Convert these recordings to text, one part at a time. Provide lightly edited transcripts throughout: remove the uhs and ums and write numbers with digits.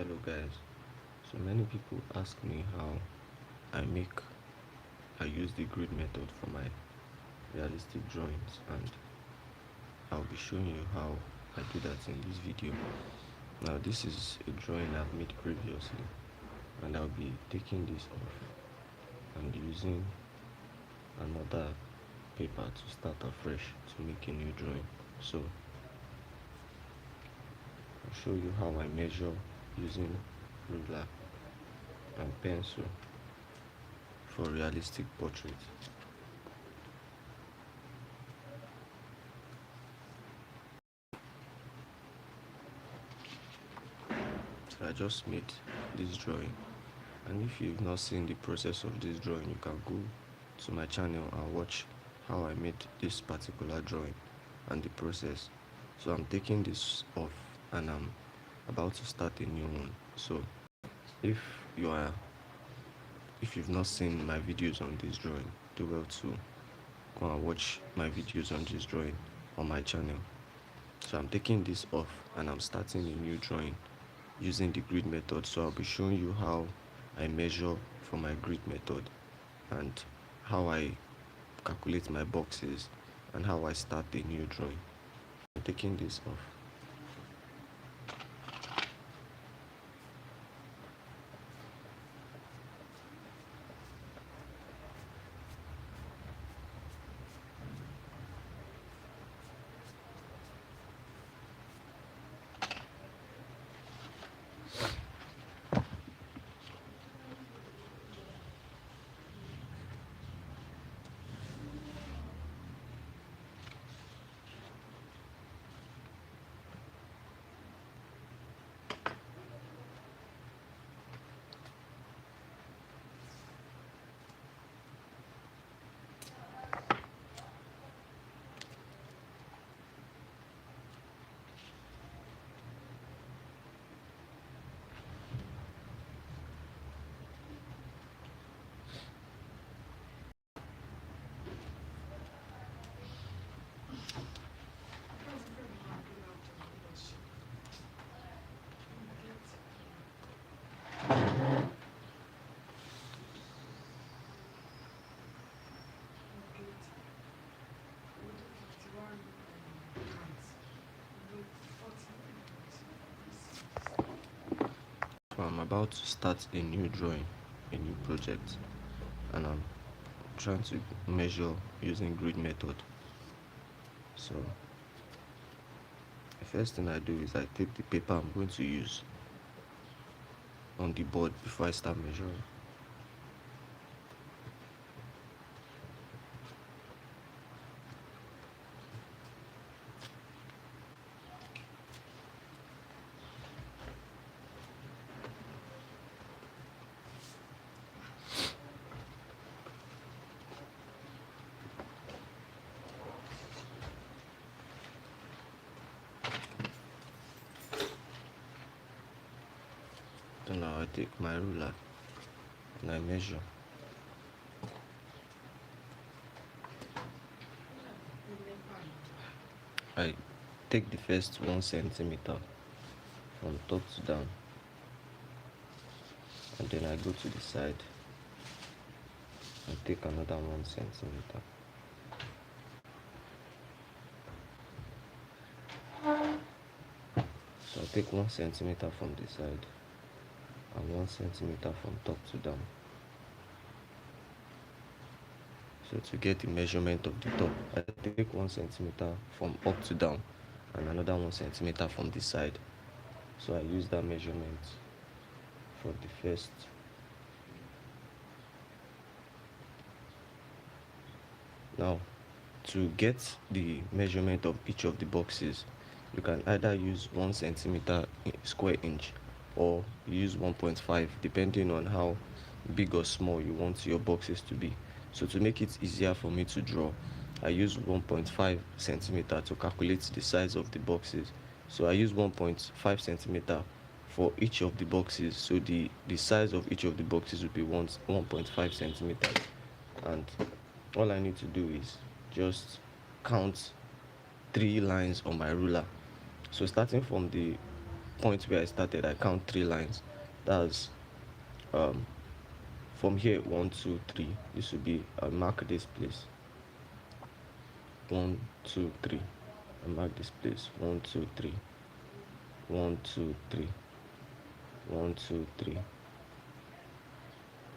Hello guys. So many people ask me how I use the grid method for my realistic drawings, and I'll be showing you how I do that in this video. Now this is a drawing I've made previously, and I'll be taking this off and using another paper to start afresh to make a new drawing. So I'll show you how I measure using ruler and pencil for realistic portraits. So I just made this drawing, and if you've not seen the process of this drawing, you can go to my channel and watch how I made this particular drawing and the process. So I'm taking this off and I'm about to start a new one. So if you are if you've not seen my videos on this drawing, do well to go and watch my videos on this drawing on my channel. So I'm taking this off and I'm starting a new drawing using the grid method. So I'll be showing you how I measure for my grid method and how I calculate my boxes and how I start a new drawing. I'm taking this off. So I'm about to start a new drawing, a new project, and I'm trying to measure using grid method. So the first thing I do is I take the paper I'm going to use on the board before I start measuring. So now I take my ruler and I measure. I take the first 1 centimeter from top to down, and then I go to the side and take another 1 centimeter. So I take 1 centimeter from the side and 1 centimeter from top to down. So to get the measurement of the top, I take 1 centimeter from up to down and another 1 centimeter from the side. So I use that measurement for the first. Now, to get the measurement of each of the boxes, you can either use 1 centimeter square inch or use 1.5 depending on how big or small you want your boxes to be. So to make it easier for me to draw, I use 1.5 centimeter to calculate the size of the boxes. So I use 1.5 centimeter for each of the boxes. So the size of each of the boxes will be 1.5 centimeters. And all I need to do is just count 3 lines on my ruler. So starting from the point where I started, I count 3 lines. That's um from here, 1, 2, 3. This will be, I'll mark this place, 1, 2, 3. I mark this place, 1, 2, 3, 1, 2, 3, 1, 2, 3,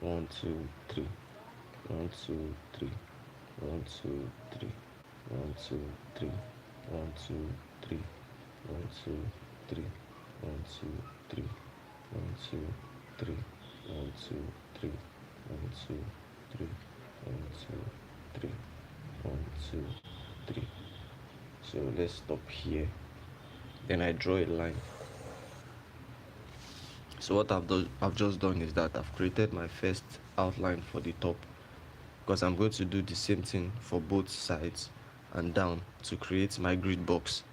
1, 2, 3, 1, 2, 3, 1, 2, 3, 1, 2, 3, 1, 2, 3, 1, 2, 3, 1, 2, 3, 1, 2, 3, 1, 2, 3, 1, 2, 3, 1, 2, 3, 1, 2, 3. So let's stop here. Then I draw a line. So what I've just done is that I've created my first outline for the top, because I'm going to do the same thing for both sides and down to create my grid box.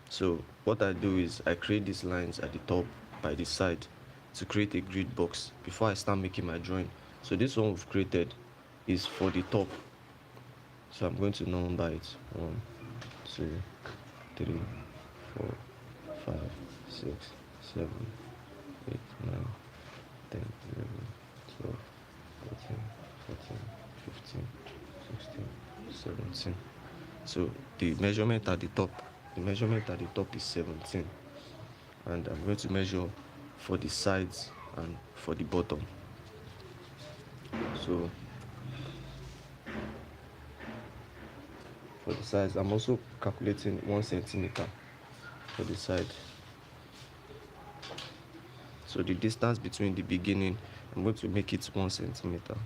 So what I do is I create these lines at the top by the side to create a grid box before I start making my drawing. So this one we've created is for the top. So I'm going to number it 1, 2, 3, 4, 5, 6, 7, 8, 9, 10, 11, 12, 13, 14, 15, 16, 17. So the measurement at the top is 17, and I'm going to measure for the sides and for the bottom. So for the sides, I'm also calculating 1 centimeter for the side. So the distance between the beginning, I'm going to make it 1 centimeter.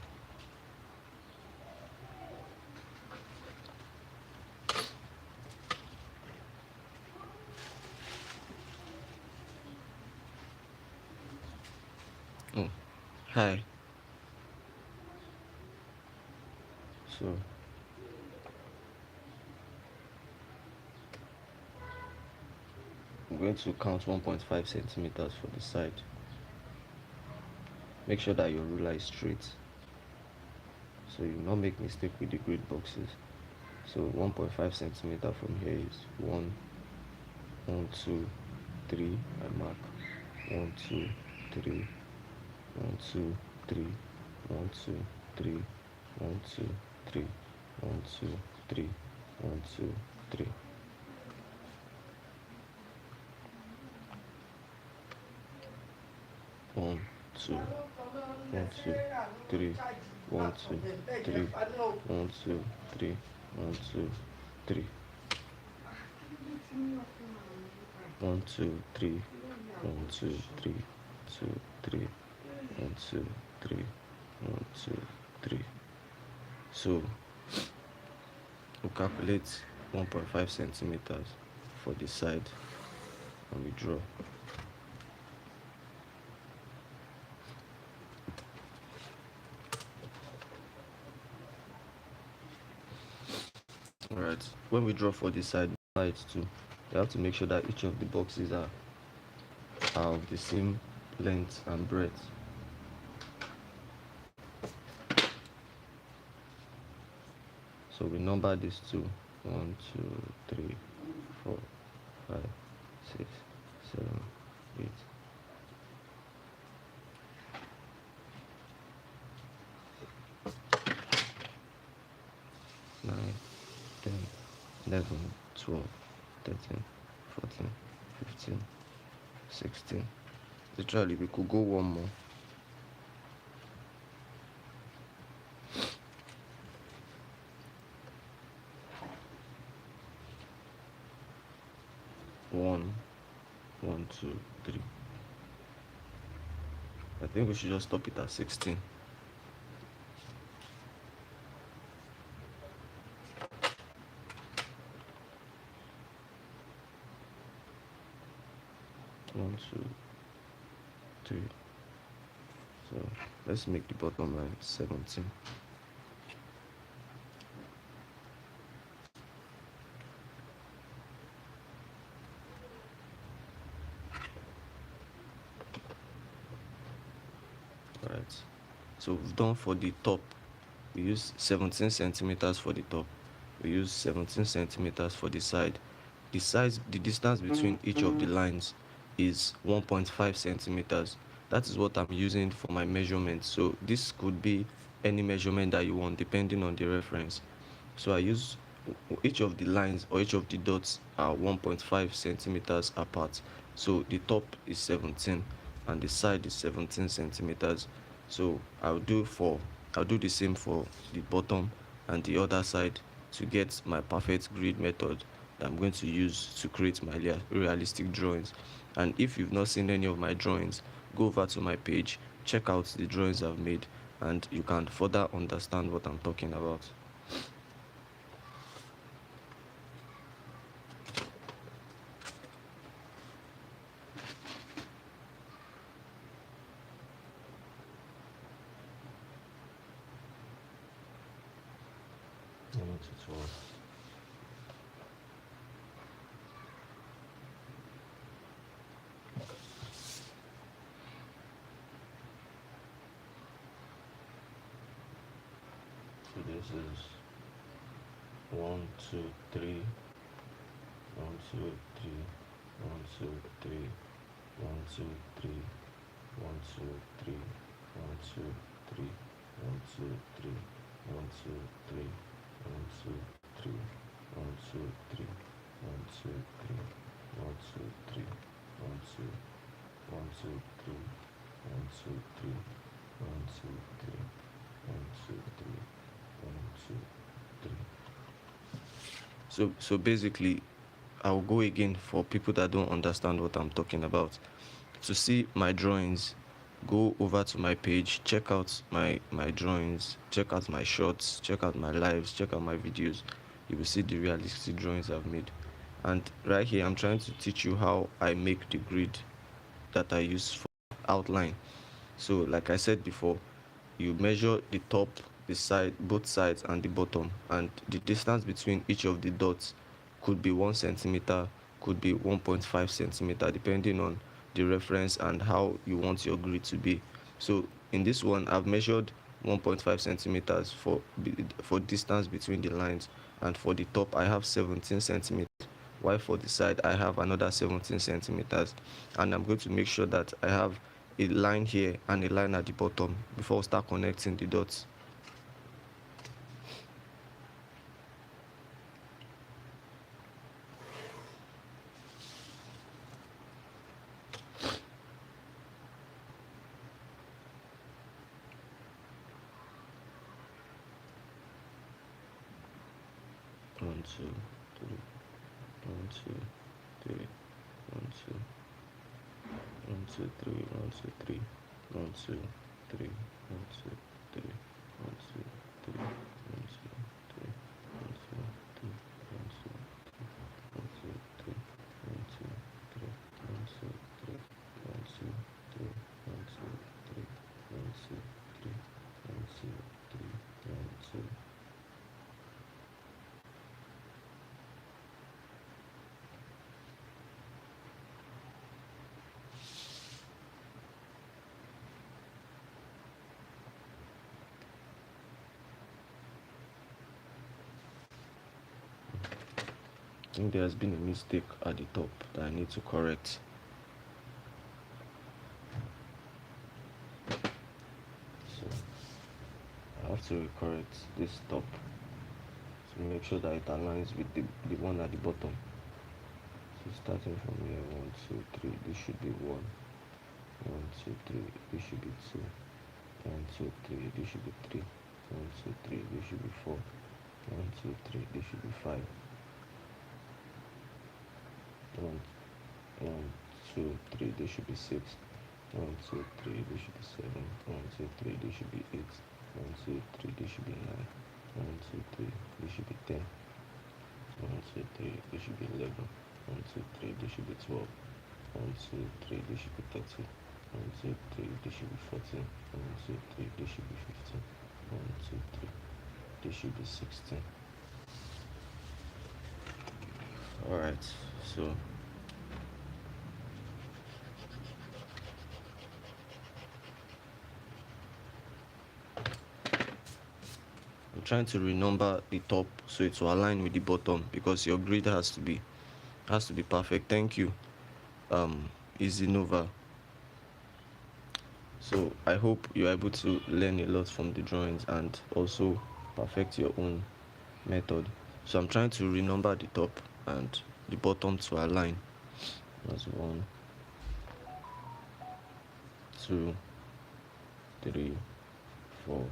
Oh, hi. So I'm going to count 1.5 centimeters for the side. Make sure that your ruler is straight, so you not make mistake with the grid boxes. So 1.5 centimeter from here is 1, 1, 2, 3. I mark 1, 2, 3, 1, 2, 3, 1, 2, 3, 1, 2, 3, 1, 2, 3, 1, 2, 3. One, two, 1, 2, 3, 1, 2, 3, 1, 2, 3, 1, 2, 3. 1, 2, 3, 1, 2, 3, 2, 3, 1, 2, 3, 1, 2, 3. So we calculate 1.5 centimeters for the side and we draw. Alright, when we draw for the side too, we have to make sure that each of the boxes are of the same length and breadth. So we number these two: 1, 2, 3, 4, 5, 6, 7, 8. Nine, 10, 11, 12, 13, 14, 15, 16. Literally, we could go one more. One, 1, 2, 3. I think we should just stop it at 16. One, 2, 3. So let's make the bottom line 17. Alright, so we've done for the top. We use 17 centimeters for the top. We use 17 centimeters for the side. The distance between each of the lines is 1.5 centimeters. That is what I'm using for my measurement. So this could be any measurement that you want depending on the reference. So I use each of the lines or each of the dots are 1.5 centimeters apart. So the top is 17 and the side is 17 centimeters. So I'll do the same for the bottom and the other side to get my perfect grid method that I'm going to use to create my realistic drawings. And if you've not seen any of my drawings, go over to my page, check out the drawings I've made, and you can further understand what I'm talking about. Tutorial. So this is 1, 2, 3, 1, 2, 3, 1, 2, 3, 1, 2, 3, 1, 2, 3, 1, 2, 3, 1, 2, 3, 1, 2, 3, 1, 2, 3, 1, 2, 3, 1, 2, 3, 1, 2, 3, 1, 2, 1, 2, 3, 1, 2, 3, 1, 2, 3, 1, 2, 3, 1, 2, 3. So basically, I'll go again for people that don't understand what I'm talking about. To see my drawings, go over to my page, check out my drawings, check out my shots, check out my lives, check out my videos. You will see the realistic drawings I've made. And right here, I'm trying to teach you how I make the grid that I use for outline. So like I said before, you measure the top, the side, both sides, and the bottom, and the distance between each of the dots could be 1 centimeter, could be 1.5 centimeter, depending on the reference and how you want your grid to be. So in this one, I've measured 1.5 centimeters for distance between the lines, and for the top I have 17 centimeters, while for the side I have another 17 centimeters. And I'm going to make sure that I have a line here and a line at the bottom before we start connecting the dots. One, two, three, 1, 2, 3, 1, 2, 1, 2, 3, 1, 2, 3, 1, 2, 3, 1, 2, 3, 1, 2, 3, 1, 2, 3, 1, 2, 3, 1, 2, 1, 2, 3, 1, 2, 3, 1, 2, 3, 1, 2, 3, 1, 2, 3, 1, 2, 3, 1, 2, 3, 1, 2. I think there has been a mistake at the top that I need to correct. So I have to correct this top to make sure that it aligns with the one at the bottom. So starting from here, 1, 2, 3, this should be 1, 1, 2, 3, this should be 2, 1, 2, 3, this should be 3, 1, 2, 3, this should be 4, 1, 2, 3, this should be 5, 1, 2, 3, this should be 6, 1, 2, 3, this should be 7, 1, 2, 3, this should be 8, 1, 2, 3, this should be 9, 1, 2, 3, this should be 10, 1, 2, 3, this should be 11, 1, 2, 3, this should be 12, 1, 2, 3, this should be 13, 1, 2, 3, this should be 14, 1, 2, 3, this should be 15, 1, 2, 3, this should be 16. Alright, so I'm trying to renumber the top so it will align with the bottom, because your grid has to be perfect. Thank you. Easy Nova. So I hope you're able to learn a lot from the drawings and also perfect your own method. So I'm trying to renumber the top and the bottom to align. That's 1, 2, 3, 4,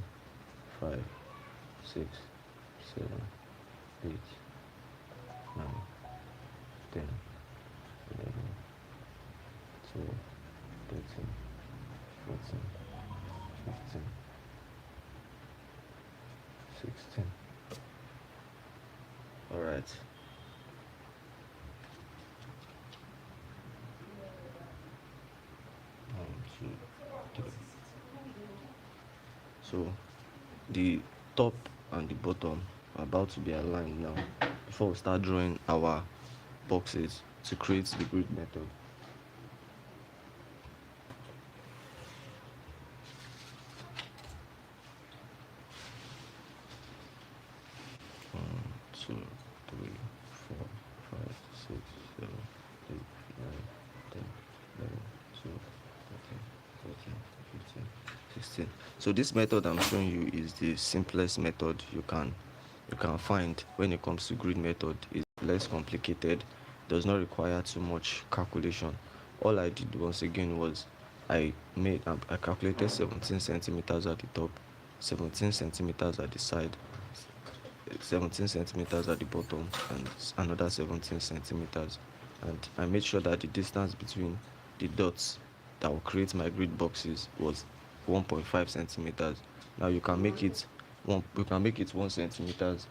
5, 6, 7, 8, 9, 10, 11, 12, 13, 14, 15, 16. All right. One, two, three. So the top and the bottom are about to be aligned now before we start drawing our boxes to create the grid method. One, two, three, four, five, six, seven, 8, 9, 10, 11, 12, 13, 14, 15, 16. So this method I'm showing you is the simplest method you can find when it comes to grid method. It's less complicated, does not require too much calculation. All I did once again was I calculated 17 centimeters at the top, 17 centimeters at the side, 17 centimeters at the bottom, and another 17 centimeters. And I made sure that the distance between the dots that will create my grid boxes was 1.5 centimeters. Now you can make it 1 centimeters,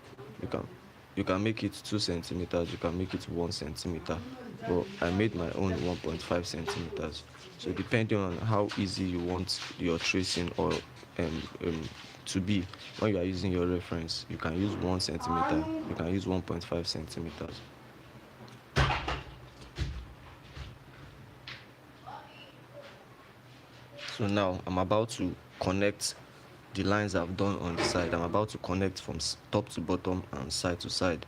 you can make it 2 centimeters, you can make it 1 centimeter, but I made my own 1.5 centimeters. So depending on how easy you want your tracing or to be when you are using your reference, you can use 1 centimeter, you can use 1.5 centimeters. So now I'm about to connect the lines I've done on the side. I'm about to connect from top to bottom and side to side.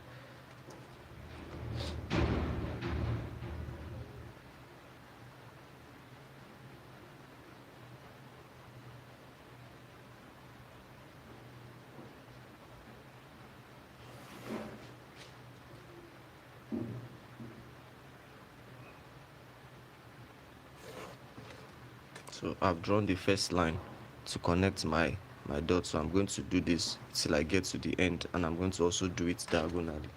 So I've drawn the first line to connect my dot. So I'm going to do this till I get to the end, and I'm going to also do it diagonally.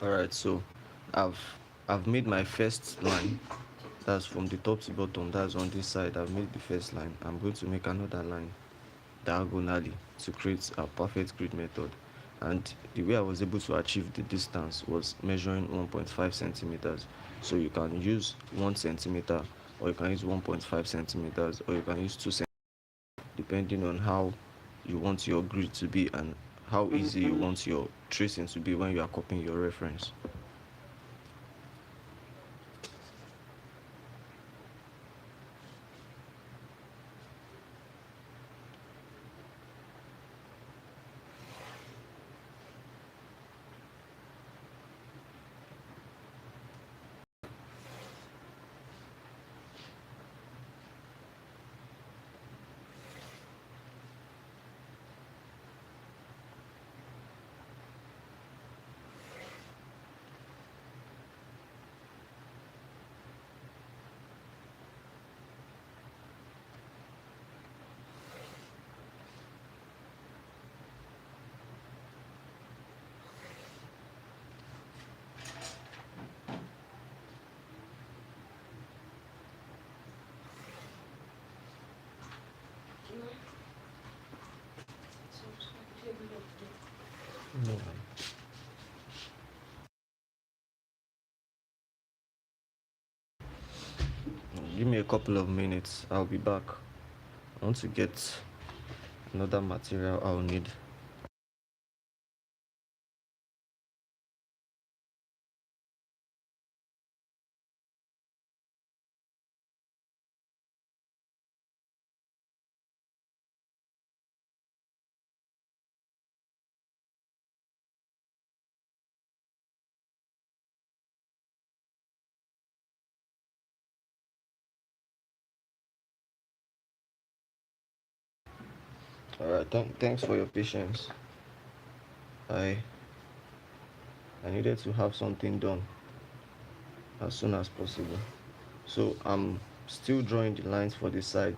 All right, so I've made my first line. That's from the top to bottom. That's on this side. I've made the first line. I'm going to make another line diagonally to create a perfect grid method. and the way I was able to achieve the distance was measuring 1.5 centimeters. So you can use 1 centimeter, or you can use 1.5 centimeters, or you can use 2 centimeters, depending on how you want your grid to be and how easy you want your tracing to be when you are copying your reference. No. Give me a couple of minutes, I'll be back. I want to get another material I'll need. All right, thanks for your patience. I I needed to have something done as soon as possible. So I'm still drawing the lines for the side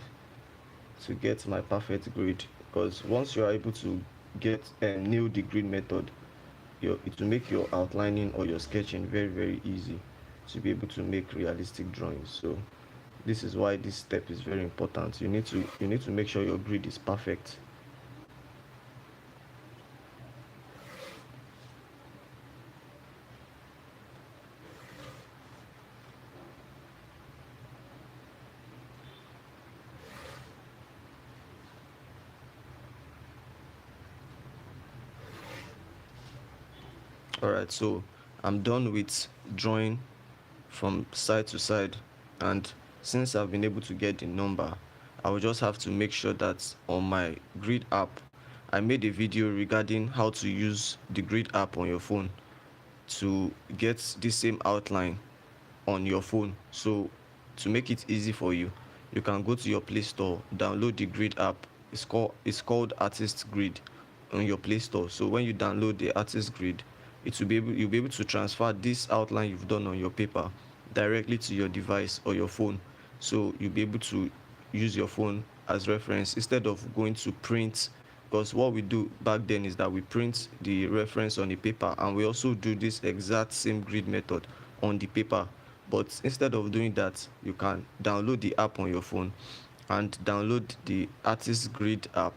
to get my perfect grid, because once you are able to get nail the grid method, it will make your outlining or your sketching very easy to be able to make realistic drawings. So this is why this step is very important. You need to make sure your grid is perfect. All right, so I'm done with drawing from side to side, and since I've been able to get the number, I will just have to make sure that on my grid app, I made a video regarding how to use the grid app on your phone to get the same outline on your phone. So to make it easy for you, you can go to your Play Store, download the grid app. It's called Artist Grid on your Play Store. So when you download the Artist Grid, you'll be able to transfer this outline you've done on your paper directly to your device or your phone. So you'll be able to use your phone as reference instead of going to print, because what we do back then is that we print the reference on the paper, and we also do this exact same grid method on the paper. But instead of doing that, you can download the app on your phone and download the Artist Grid app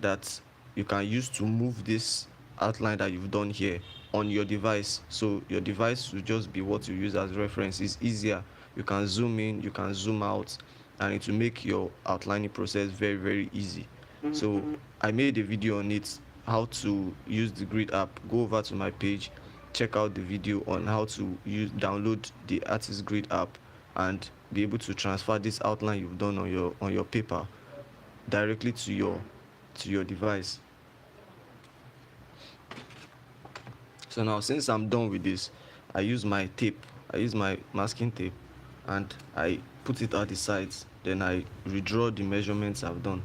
that you can use to move this outline that you've done here on your device. So your device will just be what you use as reference. It's easier. You can zoom in, you can zoom out, and it will make your outlining process very easy. So I made a video on it, how to use the grid app. Go over to my page, check out the video on how to download the Artist Grid app and be able to transfer this outline you've done on your paper directly to your device. So now, since I'm done with this, I use my tape, I use my masking tape, and I put it at the sides. Then I redraw the measurements I've done.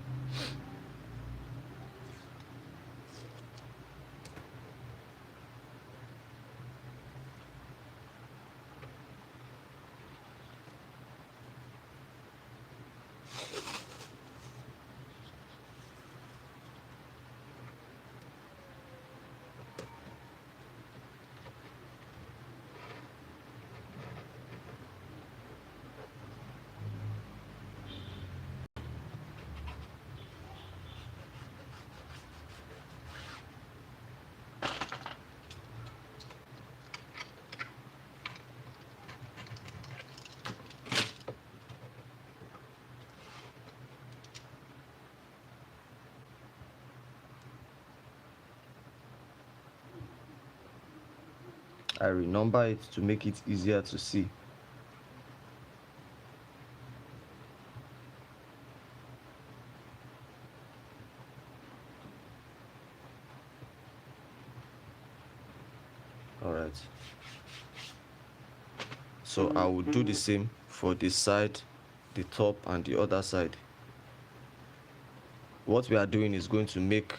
I renumber it to make it easier to see. All right, so I will do the same for the side, the top, and the other side. What we are doing is going to make,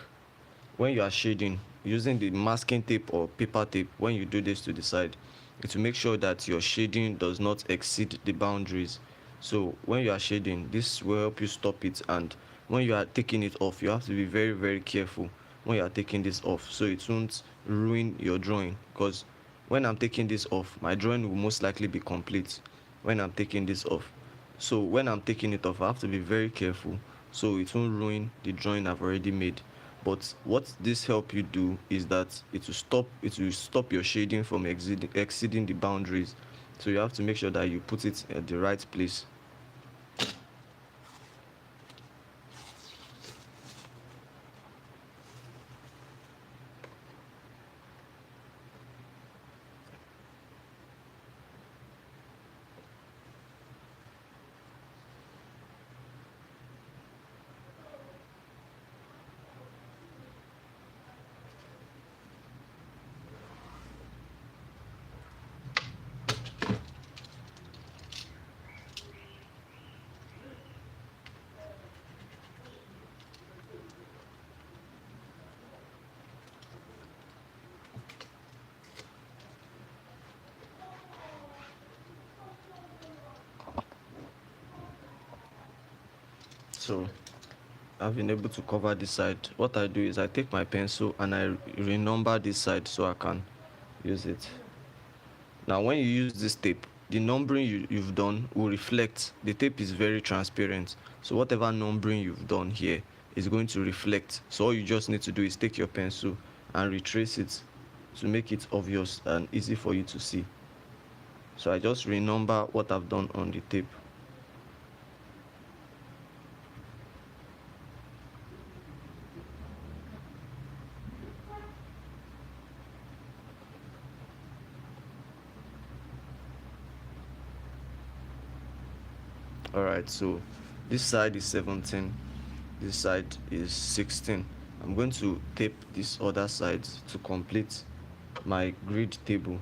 when you are shading using the masking tape or paper tape, when you do this to the side, it will make sure that your shading does not exceed the boundaries. So when you are shading, this will help you stop it, and when you are taking it off, you have to be very, very careful when you are taking this off, so it won't ruin your drawing. Because when I'm taking this off, my drawing will most likely be complete when I'm taking this off. So when I'm taking it off, I have to be very careful so it won't ruin the drawing I've already made. But what this help you do is that it will stop your shading from exceeding the boundaries. So you have to make sure that you put it at the right place. So I've been able to cover this side. What I do is I take my pencil and I renumber this side so I can use it. Now when you use this tape, the numbering you've done will reflect. The tape is very transparent, so whatever numbering you've done here is going to reflect. So all you just need to do is take your pencil and retrace it to make it obvious and easy for you to see. So I just renumber what I've done on the tape. All right, so this side is 17, this side is 16. I'm going to tape this other side to complete my grid table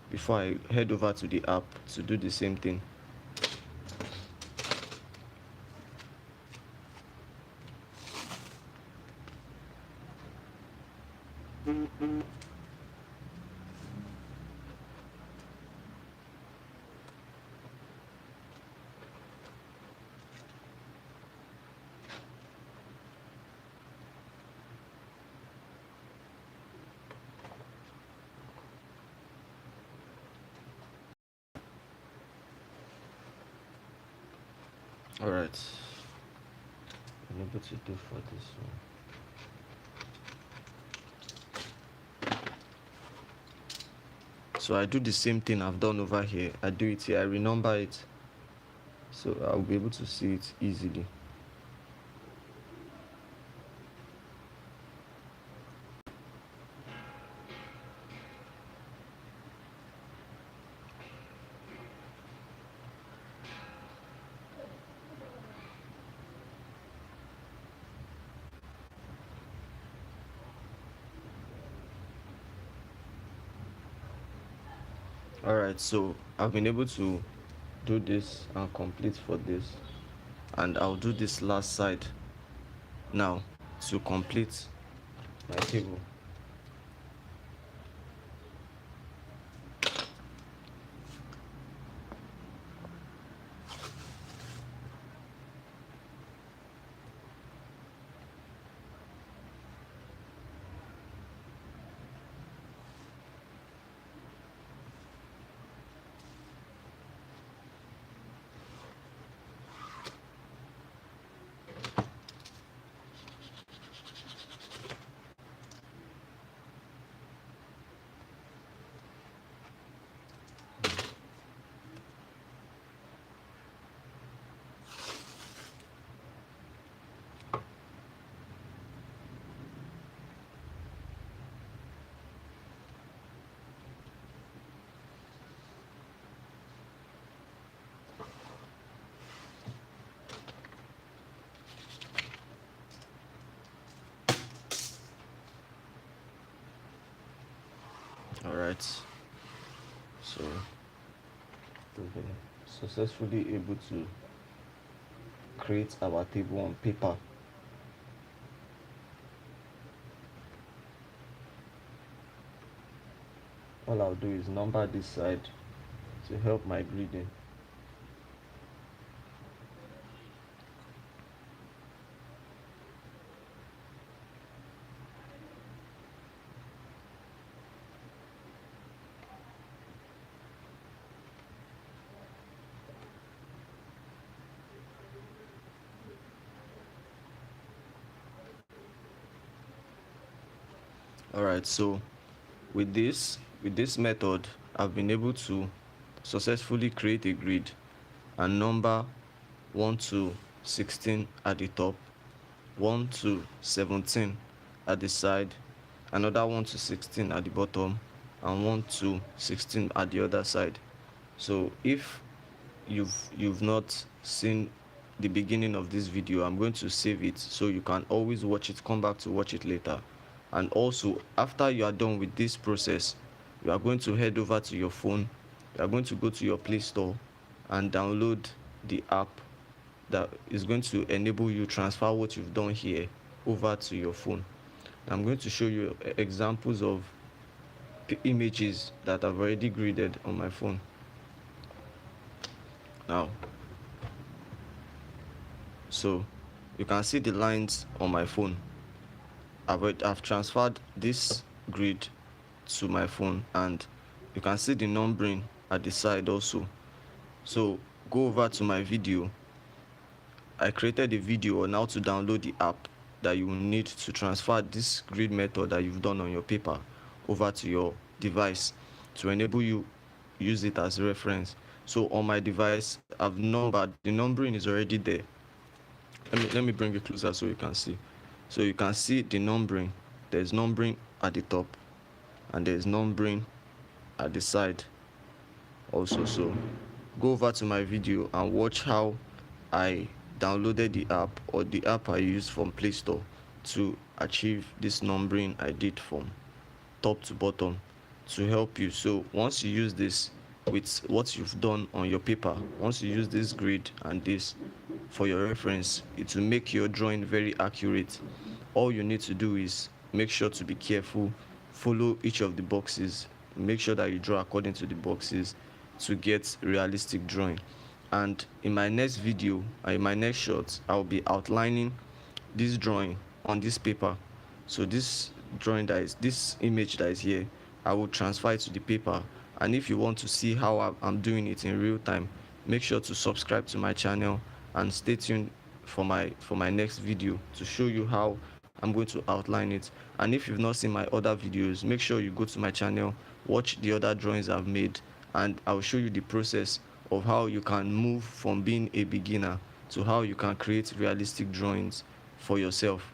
before I head over to the app to do the same thing. All right, I'm able to do for this one. So I do the same thing I've done over here. I do it here, I renumber it, so I'll be able to see it easily. All right, so I've been able to do this and complete for this, and I'll do this last side now to complete my table. All right, so we've been successfully able to create our table on paper. All I'll do is number this side to help my grading. All right, so with this method, I've been able to successfully create a grid and number 1 to 16 at the top, 1 to 17 at the side, another 1 to 16 at the bottom, and 1 to 16 at the other side. So if you've not seen the beginning of this video, I'm going to save it so you can always watch it, come back to watch it later. And also, after you are done with this process, you are going to head over to your phone. You are going to go to your Play Store and download the app that is going to enable you transfer what you've done here over to your phone. I'm going to show you examples of images that I've already graded on my phone. Now, so you can see the lines on my phone. I've transferred this grid to my phone, and you can see the numbering at the side also. So go over to my video. I created a video on how to download the app that you will need to transfer this grid method that you've done on your paper over to your device to enable you use it as reference. So on my device, I've numbered, the numbering is already there. Let me bring it closer so you can see. So you can see the numbering. There's numbering at the top and there's numbering at the side also. So go over to my video and watch how I downloaded the app, or the app I used from Play Store, to achieve this numbering I did from top to bottom to help you. So once you use this with what you've done on your paper, once you use this grid and this for your reference, it will make your drawing very accurate. All you need to do is make sure to be careful, follow each of the boxes, make sure that you draw according to the boxes to get realistic drawing. And in my next video, in my next shot, I'll be outlining this drawing on this paper. So this drawing, that is this image that is here, I will transfer it to the paper. And if you want to see how I'm doing it in real time, make sure to subscribe to my channel and stay tuned for my next video to show you how I'm going to outline it. And if you've not seen my other videos, make sure you go to my channel, watch the other drawings I've made, and I'll show you the process of how you can move from being a beginner to how you can create realistic drawings for yourself.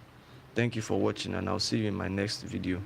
Thank you for watching, and I'll see you in my next video.